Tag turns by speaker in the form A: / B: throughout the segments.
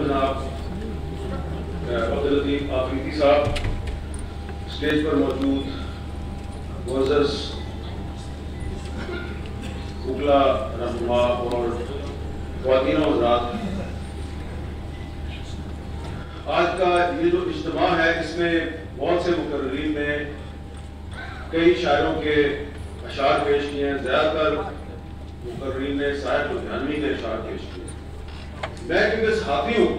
A: جناب عبداللطیف آفریدی صاحب، اسٹیج پر موجود معزز وکلا رہنما اور خواتین و حضرات، آج کا یہ جو اجتماع ہے اس میں بہت سے مقررین نے کئی شاعروں کے اشعار پیش کیے ہیں، زیادہ تر مقررین نے صاحب لدھیانوی کے اشعار پیش کیے. میں کیونکہ صحافی ہوں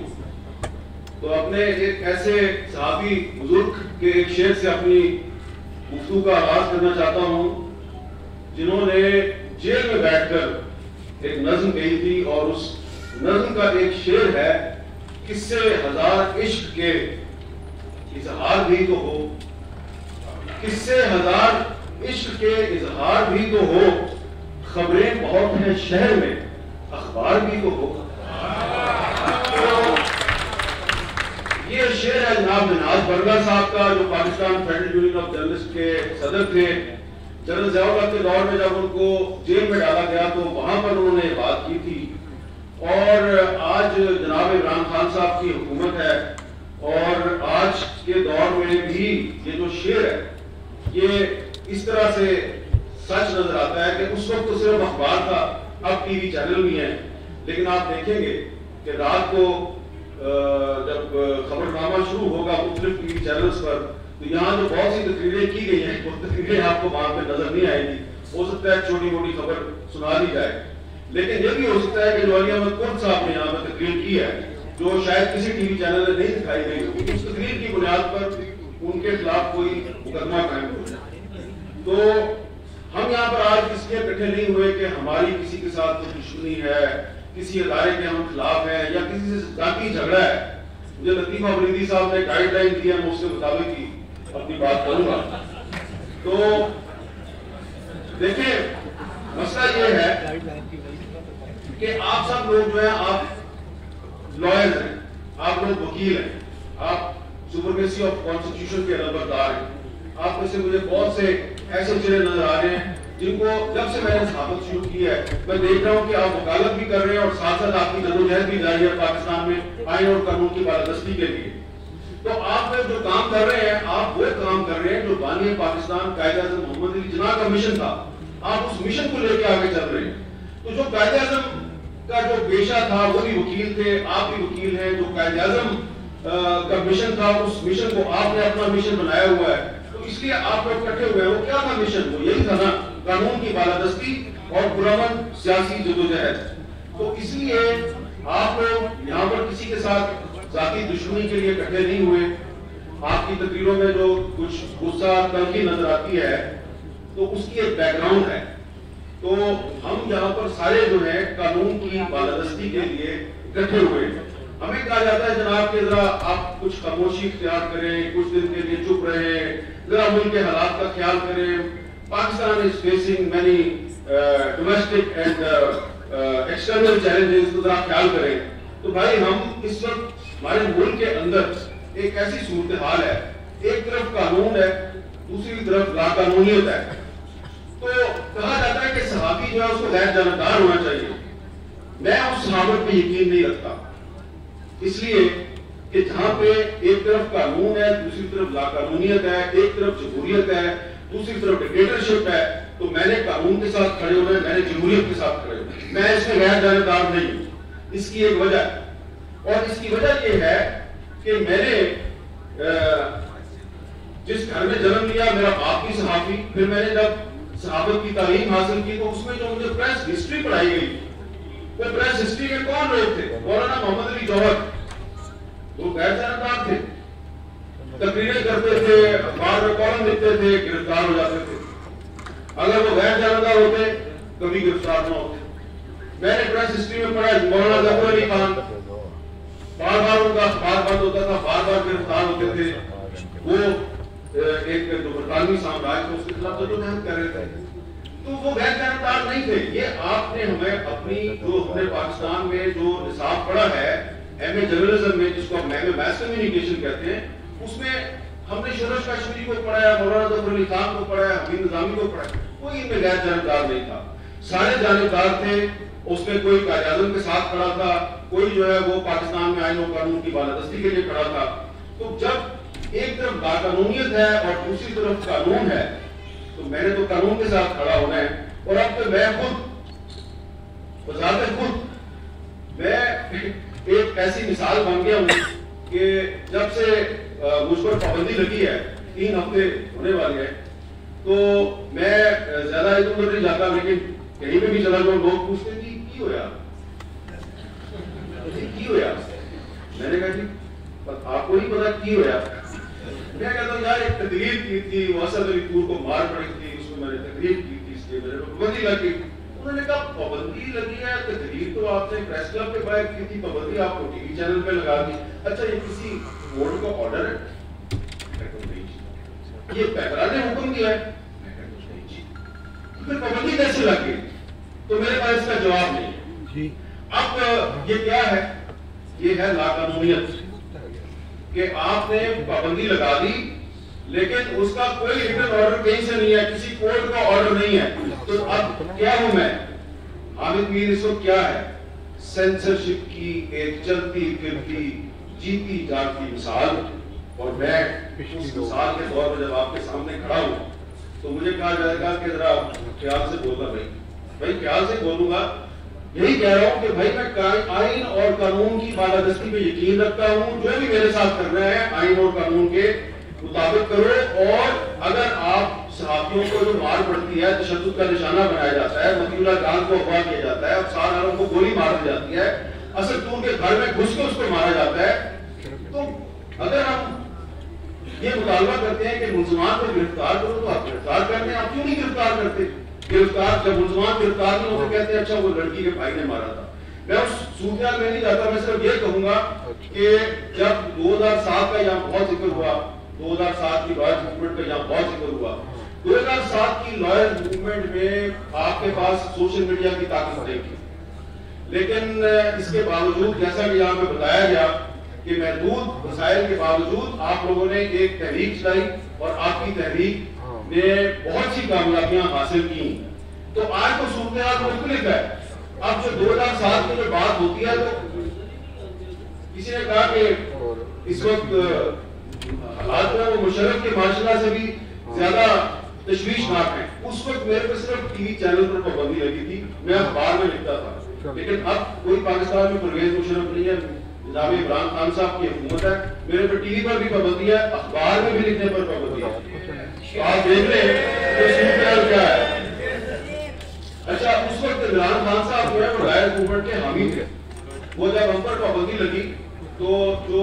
A: تو اپنے ایک ایسے صحافی بزرگ کے ایک شعر سے اپنی گفتگو کا آغاز کرنا چاہتا ہوں جنہوں نے جیل میں بیٹھ کر ایک نظم کہی تھی، اور اس نظم کا ایک شعر ہے، قصے ہزار عشق کے اظہار بھی تو ہو، قصے ہزار عشق کے اظہار بھی تو ہو، خبریں بہت ہیں شہر میں اخبار بھی تو ہو. یہ شعر ہے جناب منہاج برگا صاحب کا، جو Pakistan federal union of journalist کے صدر تھے. جنرل ضیاء الحق کے دور میں جب ان کو جیل میں ڈالا گیا تو وہاں پر انہوں نے بات کی تھی. اور آج جناب عمران خان صاحب کی حکومت ہے، اور آج کے دور میں بھی یہ جو شعر ہے یہ اس طرح سے سچ نظر آتا ہے کہ اس وقت تو صرف اخبار تھا، اب ٹی وی چینل بھی ہیں. لیکن آپ دیکھیں گے کہ رات کو جب خبر نامہ شروع ہوگا مختلف ٹی وی چینلز پر، تو یہاں جو بہت سی تقریریں کی گئی ہیں وہ تقریریں آپ کو وہاں پہ نظر نہیں آئے گی. ہو سکتا ہے چھوٹی موٹی خبر سنا دی جائے، لیکن یہ بھی ہو سکتا ہے کہ جو علی احمد قرد صاحب نے یہاں پہ تقریر کی ہے جو شاید کسی ٹی وی چینل میں نہیں دکھائی گئی ہوگی، اس تقریر کی بنیاد پر ان کے خلاف کوئی مقدمہ قائم ہو جائے. تو ہم یہاں پر آج اس لیے اکٹھے نہیں ہوئے کہ ہماری کسی کے ساتھ کوئی دشمنی ہے، کسی ادارے کے ہم خلاف ہیں، یا کسی سے ذاتی جھگڑا ہے. مجھے لطیف آفریدی صاحب نے گائیڈ لائن دی ہے، میں اس کے مطابق ہی اپنی بات کروں گا. تو دیکھیں مسئلہ یہ ہے کہ آپ سب لوگ جو ہیں آپ لائرز ہیں، آپ لوگ وکیل ہیں، آپ سپرمیسی آف کانسٹیٹیوشن کے نمبردار ہیں. آپ میں سے مجھے بہت سے ایسے چہرے نظر آ رہے ہیں جن کو جب سے میں نے صحافت شروع کی ہے میں دیکھ رہا ہوں کہ آپ وکالت بھی کر رہے ہیں اور ساتھ ساتھ آپ کی جدوجہد بھی جاری ہے پاکستان میں آئین اور قانون کی بالادستی کے لیے. تو آپ جو کام کر رہے ہیں آپ وہ کام کر رہے ہیں جو بانی پاکستان قائد اعظم محمد علی جناح کا مشن تھا. آپ اس مشن کو لے کے آگے چل رہے ہیں. تو جو قائد اعظم کا جو پیشہ تھا وہ بھی وکیل تھے، آپ بھی وکیل ہیں. جو قائد اعظم کا مشن تھا اس مشن کو آپ نے اپنا مشن بنایا ہوا ہے. تو اس لیے آپ لوگ اکٹھے ہوئے ہیں. وہ کیا تھا مشن؟ وہ یہی تھا نا، قانون کی بالادستی اور پرامن سیاسی جدوجہد. تو اس لیے آپ لوگ یہاں پر کسی کے ساتھ ذاتی دشمنی کے لیے اکٹھے نہیں ہوئے. آپ کی تقریروں میں جو کچھ غصہ تنقید نظر آتی ہے تو اس کی ایک بیک گراؤنڈ ہے. تو ہم یہاں پر سارے جو ہیں قانون کی بالادستی کے لیے اکٹھے ہوئے. ہمیں کہا جاتا ہے جناب کہ ذرا آپ کچھ خاموشی اختیار کریں، کچھ دن کے لیے چپ رہیں، ذرا ملک کے حالات کا خیال کریں. Pakistan is facing many domestic and external challenges، تو ذرا خیال کریں. تو بھائی ہم اس وقت ہمارے ملک کے اندر ایک ایسی صورتحال ہے، ایک طرف قانون ہے، دوسری طرف لا قانونیت ہے. تو کہا جاتا ہے کہ صحافی جو ہے اس کو غیر جانبدار ہونا چاہیے. میں اس صحافت پہ یقین نہیں رکھتا، اس لیے کہ جہاں پہ ایک طرف قانون ہے، دوسری طرف لا قانونیت ہے، ایک طرف جمہوریت ہے، دوسری طرف ڈکٹیٹرشپ ہے، تو میں نے قانون کے ساتھ کھڑے ہونا ہے، میں نے جمہوریت کے ساتھ کھڑے ہونا ہے. میں اس میں غیر جانبدار نہیں ہوں. اس کی ایک وجہ ہے، اور اس کی وجہ یہ ہے کہ میں نے جس گھر میں جنم لیا، میرا باپ بھی صحافی، پھر میں نے جب صحافت کی تعلیم حاصل کی تو اس میں جو مجھے پریس ہسٹری پڑھائی گئی، وہ پریس ہسٹری میں کون لوگ تھے؟ مولانا محمد علی جوہر. وہ غیر جانبدار تھے، تقریریں کرتے تھے، اخبار میں کالم لکھتے تھے، گرفتار ہو جاتے تھے. اگر وہ غیر جانبدار ہوتے کبھی گرفتار نہ ہوتے. میں نے پریس ہسٹری میں پڑھا مولانا ظفر علی خان، بار بار ان کا اخبار بند ہوتا تھا، بار بار گرفتار ہوتے تھے. وہ ایک جو برطانوی سامراج تھا اس کے خلاف جدوجہد کر رہے تھے. تو وہ غیر جانبدار نہیں تھے. یہ آپ نے ہمیں اپنی جو ہم نے پاکستان میں جو نصاب پڑھا ہے ایم اے جرنلزم میں، جس کو ہم ایم اے میس کمیونیکیشن کہتے ہیں، اس میں ہم نے شورش کشمیری کو پڑھایا، مولانا ظفر علی خان کو پڑھایا، حمید نظامی کو پڑھایا. کوئی ان میں غیر جانبدار نہیں تھا، سارے جانبدار تھے. اس میں کوئی قائد اعظم کے ساتھ کھڑا تھا، کوئی جو ہے وہ پاکستان میں آئین و قانون کی بالادستی کے لیے کھڑا تھا. تو جب ایک طرف لاقانونیت ہے اور دوسری طرف قانون ہے تو میں نے تو قانون کے ساتھ کھڑا ہونا ہے. اور اب تو میں خود بذات خود میں ایک ایسی مثال بن گیا ہوں کہ جب سے مجھ پر پابندی لگی ہے 3 ہفتے ہونے والے ہیں تو میں زیادہ ادھر ادھر نہیں جاتا، لیکن کہیں پہ بھی چلا جاؤں لوگ پوچھتے ہیں کی ہویا کی ہویا. میں نے کہا جی آپ کو نہیں پتا کی ہویا. میں کہتا ہوں یار ایک تقریر کی تھی، واسط علی پور کو مار پڑی تھی، اس میں میں نے تقریر کی تھی، اس لیے میرے کو پابندی لگی. انہوں نے کہا پابندی لگی ہے، تقریر تو آپ نے پریس کلب کے باہر کی تھی، پابندی آپ کو ٹی وی چینل پہ لگا دی. اچھا یہ کسی کورٹ کا آرڈر ہے؟ یہ پیپرا نے حکم دیا ہے. پھر پابندی کیسے لگ گئی؟ تو میرے پاس اس کا جواب نہیں. اب یہ کیا ہے؟ یہ ہے لاقانونیت کہ آپ نے پابندی لگا دی لیکن اس کا کوئی ریٹن آرڈر کہیں سے نہیں ہے، کسی کورٹ کا آرڈر نہیں ہے. تو اب کیا ہوں میں؟ حامد میر اس وقت کیا ہے؟ سینسرشپ کی ایک چلتی پھرتی جیتی جاگتی مثال. اور میں اس مثال کے طور پر جب آپ کے سامنے کھڑا ہوں تو مجھے کہا جائے گا کہ ذرا خیال سے بولنا. بھائی خیال سے بولوں گا. یہی کہہ رہا ہوں کہ بھائی میں آئین اور قانون کی بالادستی پہ یقین رکھتا ہوں. جو بھی میرے ساتھ کرنا ہے آئین اور قانون کے مطابق کرو. اور اگر آپ صحافیوں کو جو مار پڑتی ہے، تشدد کا نشانہ بنایا جاتا ہے، مطیع اللہ جان کو اغوا کیا جاتا ہے، افسار عالم کو گولی مار دی جاتی ہے، اسد طور کے گھر میں گھس کے اس کو مارا جاتا ہے، تو اگر ہم یہ مطالبہ کرتے ہیں کہ ملزمان کو گرفتار کرو تو آپ گرفتار کرتے ہیں. آپ کیوں نہیں گرفتار کرتے؟ گرفتار جب ملزمان گرفتار نہیں ہوتے کہتے ہیں اچھا وہ لڑکی کے بھائی نے مارا تھا. میں اس صورتحال میں نہیں جاتا. میں صرف یہ کہوں گا کہ جب 2007 کا یہاں بہت ذکر ہوا، 2007 کی لائر موومنٹ کا یہاں بہت ذکر ہوا. 2007 کی لائر موومنٹ میں آپ کے پاس سوشل میڈیا کی طاقت نہیں تھی، لیکن اس کے باوجود جیسا کہ یہاں پہ بتایا گیا کہ محدود وسائل کے باوجود آپ لوگوں نے ایک تحریک چلائی اور آپ کی تحریک نے بہت سی کامیابیاں حاصل کی. تو آج تو صورتحال مختلف ہے. اب جو 2007 کی جو بات ہوتی ہے تو کسی نے کہا کہ اس وقت حالات میں وہ مشرف کے معاشرہ سے بھی زیادہ تشویشناک ہیں. اس وقت میرے کو صرف ٹی وی چینل پر پابندی لگی تھی، میں اخبار میں لکھتا تھا. لیکن اب کوئی پاکستان میں پرویز مشرف نہیں ہے، جناب عمران خان صاحب کی حکومت ہے. میرے پر ٹی وی پر بھی پابندی ہے، اخبار میں بھی لکھنے پر پابندی ہے. تو آپ دیکھ لیں کہ صورتحال کیا ہے. اچھا اس وقت عمران خان صاحب جو ہے وہ لائر موومنٹ کے حامی تھے. وہ جب ہم پر پابندی لگی تو جو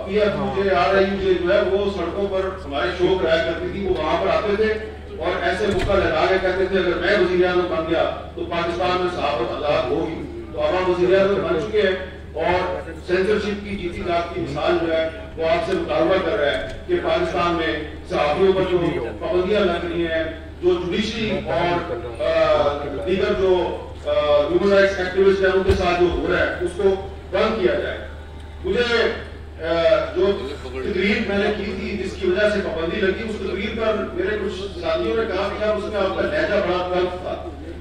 A: P F U J R I U J جو ہے وہ سڑکوں پر ہمارے شو کرایا کرتی تھی، وہ وہاں پر آتے تھے اور ایسے مکہ لہرا کے کہتے تھے اگر میں وزیر اعظم بن گیا تو پاکستان میں صحافت آزاد ہوگی. تو اب ہم وزیر اعظم بن چکے ہیں اور سینسرشپ کی جیتی جاگتی مثال جو ہے وہ آپ سے مطالبہ کر رہا ہے کہ پاکستان میں صحافیوں پر جو پابندیاں لگ رہی ہیں، جو جوڈیشری اور دیگر جو ہیومن رائٹس ایکٹیوسٹ ہیں ان کے ساتھ جو ہو رہا ہے اس کو بند کیا جائے. مجھے جو تقریر میں نے کی تھی جس کی وجہ سے پابندی لگی، اس تقریر پر میرے کچھ ساتھیوں نے کہا کہ اس میں آپ کا لہجہ بڑا تلخ تھا،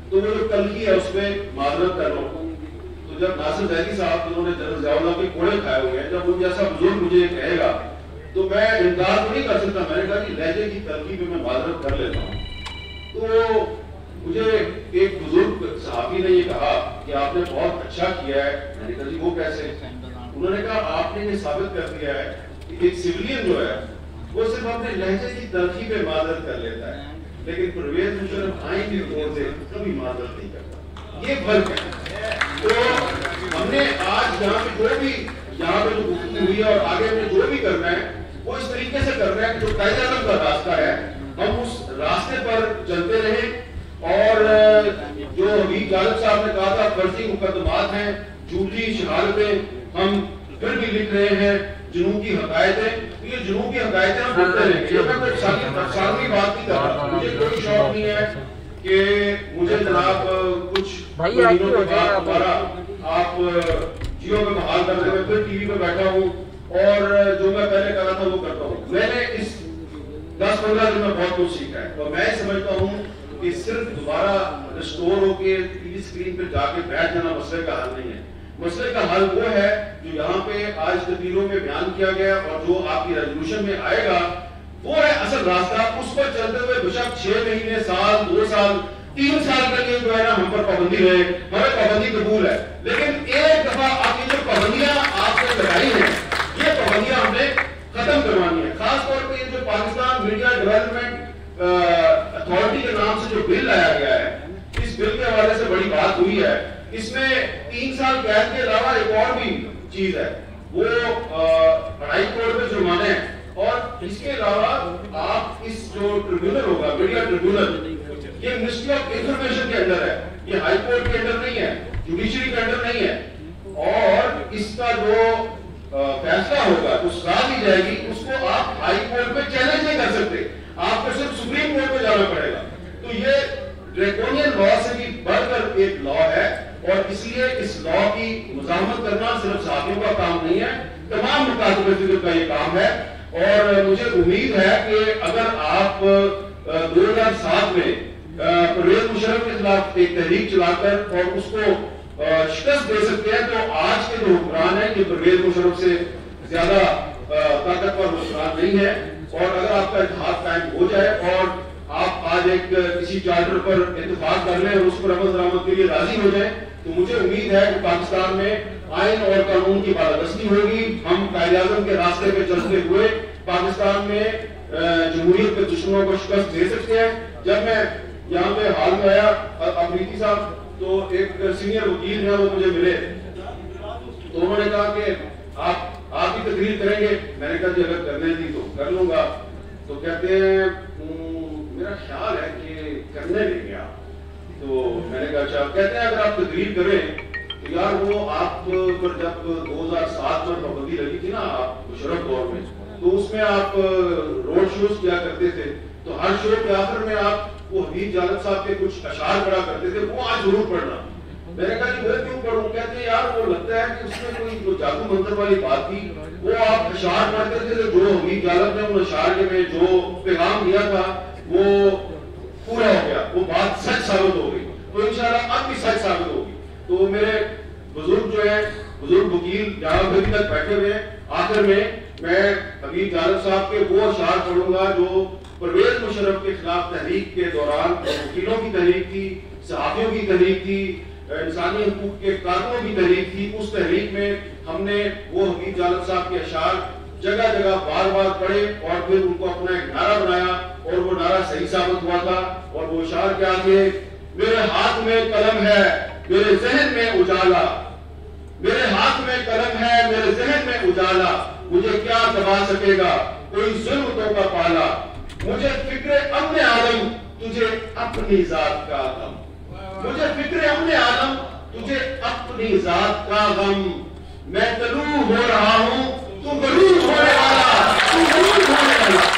A: تو وہ جو تلخی ہے اس میں معذرت کر رہا ہوں. تو جب ناصر زیدی صاحب جنہوں نے جنرل ضیاء الحق کے کوڑے کھائے ہوئے ہیں، جب ان جیسا بزرگ مجھے یہ کہے گا تو میں انکار تو نہیں کر سکتا. میں نے کہا کہ لہجے کی تلخی پہ میں معذرت کر لیتا ہوں. تو مجھے ایک بزرگ صحافی نے یہ کہا کہ آپ نے بہت اچھا کیا ہے. میں نے کہا جی وہ کیسے؟ انہوں نے کہا آپ نے یہ ثابت کر دیا ہے کہ ایک سویلین جو ہے وہ صرف اپنے لہجے کی تلخی پہ معذرت کر لیتا ہے، لیکن پرویز مشرف آئین کی طور سے کبھی معذرت نہیں کرتا. یہ فرق ہے. تو ہم نے آج یہاں پہ جو بھی یہاں پہ جو گفتگو ہوئی ہے اور آگے ہمیں جو بھی کرنا ہے وہ اس طریقے سے کرنا ہے کہ جو قائد اعظم کا راستہ ہے ہم اس راستے پر چلتے رہیں. اور جو حبیب جالب صاحب نے کہا تھا فرضی مقدمات ہیں، جھوٹی شہادتیں ہم پھر بھی لکھ رہے ہیں، جنوب کی حقائقیں. یہ جنوب کی حقائقیں ہم لکھتے رہیں گے. یہ میں کوئی افسانوی بات نہیں کر رہا. مجھے کوئی شوق نہیں ہے کہ مجھے جناب کچھ مہینوں کے بعد ہمارا آپ جیو میں بحال کرنے میں پھر ٹی وی پہ بیٹھا ہوں اور جو میں پہلے کر رہا تھا وہ کرتا ہوں. میں نے اس 10-15 دن میں بہت کچھ سیکھا ہے اور میں سمجھتا ہوں کہ کہ صرف دوبارہ ریسٹور ہو کے ٹی وی اسکرین پہ جا کے بیٹھ جانا مسئلے کا حل نہیں ہے. مسئلے کا حل وہ ہے جو یہاں پہ آج تبدیلیوں میں بیان کیا گیا اور جو آپ کی ریزولوشن میں آئے گا وہ ہے اصل راستہ. اس پر چلتے ہوئے بشک 6 مہینے، سال، 2 سال، 3 سال کے لیے جو ہے نا ہم پر پابندی رہے، ہمیں پابندی قبول ہے، لیکن ایک دفعہ آپ کی جو پابندیاں آپ نے لگائی ہیں یہ پابندیاں ہم نے ختم کروانی ہے. خاص طور پہ جو پاکستان میڈیا ڈیولپمنٹ اتھارٹی کے نام سے جو بل لایا گیا ہے، اس بل کے حوالے سے بڑی بات ہوئی ہے. اس میں 3 سال قید کے علاوہ ایک اور بھی چیز ہے، وہ 2.5 کروڑ روپے جرمانے ہیں. اور اس کے علاوہ آپ اس جو ٹریبیونل ہوگا، میڈیا ٹریبیونل، یہ منسٹری آف انفارمیشن کے اندر ہے، یہ ہائی کورٹ کے اندر نہیں ہے، جوڈیشری کے اندر نہیں ہے. اور اس کا جو فیصلہ ہوگا، جو سزا دی جائے گی، اس کو آپ ہائی کورٹ میں چیلنج نہیں کر سکتے، آپ کو صرف سپریم کورٹ میں جانا پڑے گا. تو یہ ڈریکونین لا سے بھی بڑھ کر ایک لا ہے، اور اس لیے اس لا کی مزاحمت کرنا صرف صحافیوں کا کام نہیں ہے، تمام مکاتب فکر کا یہ کام ہے. اور مجھے امید ہے کہ اگر آپ 2007 میں پرویز مشرف کے خلاف ایک تحریک چلا کر اور اس کو شکست دے سکتے ہیں، تو آج کے جو حکمران ہیں یہ پرویز مشرف سے زیادہ طاقتور حکمران نہیں ہے. اور اگر آپ کا اتحاد قائم ہو جائے اور آپ آج ایک کسی چارٹر پر اتفاق کر لیں اور اس پر عمل درآمد کے لیے راضی ہو جائیں، تو مجھے امید ہے کہ پاکستان میں آئین اور قانون کی بالادستی ہوگی. ہم قائد اعظم کے راستے پہ چلتے ہوئے پاکستان میں جمہوریت کے دشمنوں کو شکست دے سکتے ہیں. جب میں یہاں پہ حال میں آیا امریکی صاحب، تو ایک سینئر وکیل ہیں، وہ مجھے ملے، تو انہوں نے کہا کہ آپ کی تقریر کریں گے. میں نے کہا جی اگر کرنے دی تو کر لوں گا. تو کہتے ہیں میرا خیال ہے کہ کرنے دیں گے آپ. تو میں نے کہا اچھا. کہتے ہیں اگر آپ تقریر کریں تو یار وہ آپ پر جب 2007 میں پابندی لگی تھی نا آپ مشرف دور میں، تو اس میں آپ روڈ شوز کیا کرتے تھے، تو ہر شو کے آخر میں آپ وہ حمید جالب صاحب کے کچھ اشعار پڑھا کرتے تھے، وہ آج ضرور پڑھنا. میں نے کہا کہ میں کیوں پڑھوں؟ کہتے ہیں یار وہ لگتا ہے کہ اس میں کوئی جو جادو منتر والی بات تھی، وہ آپ اشعار پڑھتے تھے جو حمید جالب نے ان اشعار کے میں جو پیغام دیا تھا وہ پورا ہو گیا، وہ بات سچ ثابت ہو گئی. تو انشاءاللہ اب بھی سچ ثابت ہوگی. تو میرے بزرگ جو ہیں، بزرگ وکیل جہاں ابھی تک بیٹھے ہوئے ہیں، آخر میں حمید جالب صاحب کے وہ اشعار پڑھوں گا جو پرویز مشرف کے خلاف تحریک کے دوران وکیلوں کی تحریک تھی، صحافیوں کی تحریک تھی، انسانی حقوق کے کارکنوں کی تحریک تھی. اس تحریک میں ہم نے وہ حمید جالب صاحب کے اشعار جگہ جگہ بار بار پڑھے اور پھر ان کو اپنا ایک نعرہ بنایا، اور وہ نعرہ صحیح ثابت ہوا تھا. اور وہ اشعار کیا تھے؟ میرے ہاتھ میں قلم ہے، میرے ذہن میں اجالا، میرے ہاتھ میں قلم ہے، میرے ذہن میں اجالا، مجھے کیا دبا سکے گا کوئی ظلمتوں کا پالا، مجھے فکر امن عالم تجھے اپنی ذات کا غم، مجھے فکر امن عالم تجھے اپنی ذات کا غم، میں طلوع ہو رہا ہوں تو غروب ہونے والا، تو غروب ہونے والا.